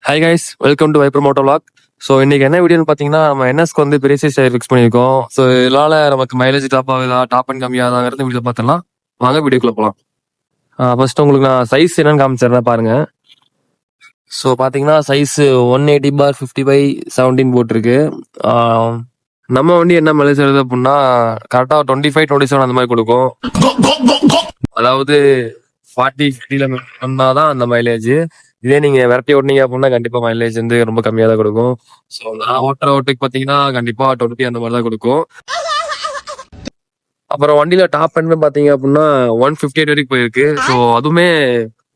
Hi guys, welcome to viper moto vlog. So இன்னைக்கு என்ன வீடியோன்னு பார்த்தீங்கன்னா, நம்ம என்எஸ்க்கு வந்து பெரிய சைஸ் டயர் ஃபிக்ஸ் பண்ணியிருக்கோம். ஸோ இதனால நமக்கு மைலேஜ் டாப் ஆகுதா, டாப் அண்ட் கம்மியாதாங்கிறது வீடியோ பார்த்தலாம். வாங்க வீடியோக்குள்ள போகலாம். ஃபர்ஸ்ட் உங்களுக்கு நான் சைஸ் என்னன்னு காமிச்சிடுறேன் பாருங்க. ஸோ பார்த்தீங்கன்னா சைஸ் 180/50/17 போட்டிருக்கு. நம்ம வண்டி என்ன மைலேஜ் வருது அப்படின்னா கரெக்டாக 25-27 அந்த மாதிரி கொடுக்கும். அதாவது 40-50 வந்தாதான் அந்த மைலேஜ். இதே நீங்க விரட்டி ஓட்டினீங்க அப்படின்னா கண்டிப்பா மைலேஜ் வந்து ரொம்ப கம்மியா தான் கொடுக்கும். ஸோ நான் ஓட்டுக்கு பாத்தீங்கன்னா கண்டிப்பா 20 அந்த மாதிரி தான் கொடுக்கும். அப்புறம் வண்டியில டாப் எண்ட் பாத்தீங்க அப்படின்னா 158 வரைக்கும் போயிருக்கு. ஸோ அதுவுமே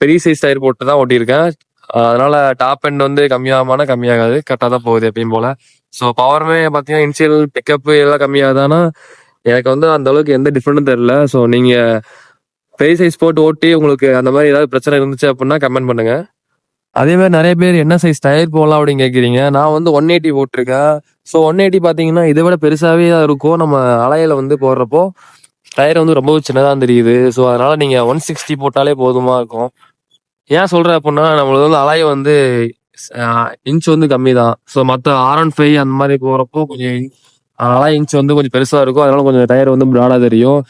பெரிய சைஸ் டயர் போட்டு தான் ஓட்டியிருக்கேன். அதனால டாப் எண்ட் வந்து கம்மியாகாது, கரெக்டாக தான் போகுது எப்பயும் போல. ஸோ பவருமே பாத்தீங்கன்னா இனிஷியல் பிக்கப் எல்லாம் கம்மியாகுதானா எனக்கு வந்து அந்த அளவுக்கு எந்த டிஃபரெண்ட்டும் தெரியல. ஸோ நீங்க பெரிய சைஸ் போட்டு ஓட்டி உங்களுக்கு அந்த மாதிரி ஏதாவது பிரச்சனை இருந்துச்சு அப்படின்னா கமெண்ட் பண்ணுங்க. அதே மாதிரி நிறைய பேர் என்ன சைஸ் டயர் போடலாம் அப்படின்னு கேட்குறீங்க. நான் வந்து 180 போட்டிருக்கேன். ஸோ 180 பார்த்தீங்கன்னா இதை விட பெருசாகவே தான் இருக்கும். நம்ம அலையில வந்து போடுறப்போ டயர் வந்து ரொம்ப சின்னதாக தெரியுது. ஸோ அதனால நீங்கள் 160 போட்டாலே போதுமா இருக்கும். ஏன் சொல்கிறேன் அப்படின்னா நம்மளுக்கு வந்து அலைய வந்து இன்ச் வந்து கம்மி தான். ஸோ மற்ற R15 அந்த மாதிரி போகிறப்போ கொஞ்சம் அலை இன்ச் வந்து கொஞ்சம் பெருசாக இருக்கும். அதனால கொஞ்சம் டயர் வந்து ப்ராடாக தெரியும்.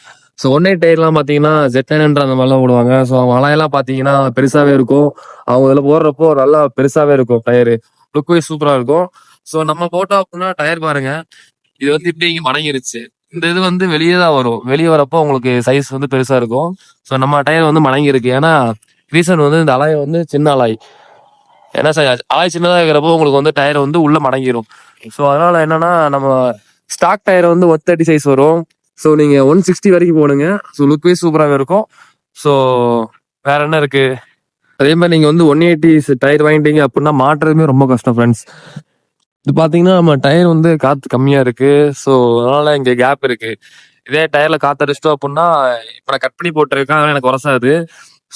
ஸோ 180 டயர்லாம் பார்த்தீங்கன்னா Z900 அந்த மாதிரிலாம் போடுவாங்க. ஸோ அவங்க அலையெல்லாம் பார்த்தீங்கன்னா பெருசாகவே இருக்கும். அவங்க இதில் போடுறப்போ நல்லா பெருசாகவே இருக்கும் டயரு. லுக் வைஸ் சூப்பராக இருக்கும். ஸோ நம்ம போட்டோம் அப்படின்னா டயர் பாருங்க, இது வந்து இப்படி இங்கே மடங்கிருச்சு. இந்த இது வந்து வெளியே தான் வரும். வெளியே வரப்போ உங்களுக்கு சைஸ் வந்து பெருசாக இருக்கும். ஸோ நம்ம டயர் வந்து மடங்கிருக்கு. ஏன்னா ரீசன் வந்து இந்த அலாய் வந்து சின்ன அலாய். ஏன்னா அலாய் சின்னதாக இருக்கிறப்போ உங்களுக்கு வந்து டயர் வந்து உள்ள மடங்கிரும். ஸோ அதனால என்னன்னா நம்ம ஸ்டாக் டயர் வந்து 130 சைஸ் வரும். ஸோ நீங்க 160 வரைக்கும் போடுங்க. ஸோ லுக் வைஸ் சூப்பராகவே இருக்கும். ஸோ வேற என்ன இருக்கு, அதே மாதிரி நீங்க வந்து 180 டயர் வாங்கிட்டீங்க அப்படின்னா மாட்டுறதுமே ரொம்ப கஷ்டம் ஃப்ரெண்ட்ஸ். இது பாத்தீங்கன்னா நம்ம டயர் வந்து காத்து கம்மியா இருக்கு. ஸோ அதனால இங்க கேப் இருக்கு. இதே டயர்ல காத்து அடிச்சிட்டோம் அப்படின்னா இப்ப நான் கட் பண்ணி போட்டிருக்கேன், அதனால எனக்கு உரசாது.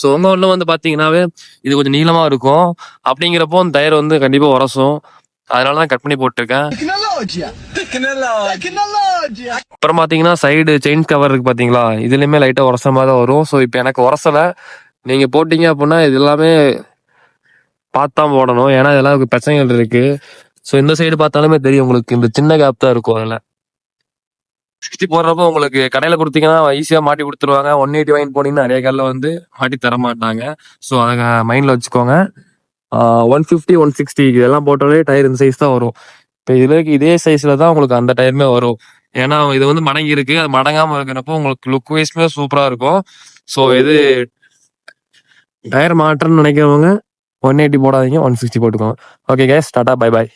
ஸோ உங்க ஒண்ணு வந்து பாத்தீங்கன்னாவே இது கொஞ்சம் நீளமா இருக்கும். அப்படிங்கிறப்போ அந்த டயர் வந்து கண்டிப்பா உரசும். அதனாலதான் கட் பண்ணி போட்டிருக்கேன். அப்புறம் பாத்தீங்கன்னா சைடு செயின் கவர் இருக்கு பாத்தீங்களா, இதுலயுமே லைட்டா உரச மாதிரி தான் வரும். ஸோ இப்போ எனக்கு உரசல. நீங்க போட்டீங்க அப்படின்னா இது எல்லாமே பார்த்தான் போடணும். ஏன்னா இதெல்லாம் பிரச்சனைகள் இருக்கு. ஸோ இந்த சைடு பார்த்தாலுமே தெரியும் உங்களுக்கு இந்த சின்ன கேப் தான் இருக்கும். அதில் 60 போடுறப்போ உங்களுக்கு கடையில் கொடுத்தீங்கன்னா ஈஸியாக மாட்டி கொடுத்துருவாங்க. 180 வாங்கிட்டு போனீங்கன்னா நிறைய கடையில் வந்து மாட்டி தர மாட்டாங்க. ஸோ அதை மைண்டில் வச்சுக்கோங்க. 150 160 இதெல்லாம் போட்டாலே டயர் இந்த சைஸ் தான் வரும். இப்போ இதுல இதே சைஸ்ல தான் உங்களுக்கு அந்த டயருமே வரும். ஏன்னா இது வந்து மடங்கி இருக்கு. அது மடங்காம இருக்கிறப்போ உங்களுக்கு லுக் வைஸ்மே சூப்பரா இருக்கும். ஸோ இது டயர் மாற்றன்னு நினைக்கிறவங்க 180 போடாதீங்க, 160 போட்டுக்கோங்க. Okay guys, Tata, bye bye.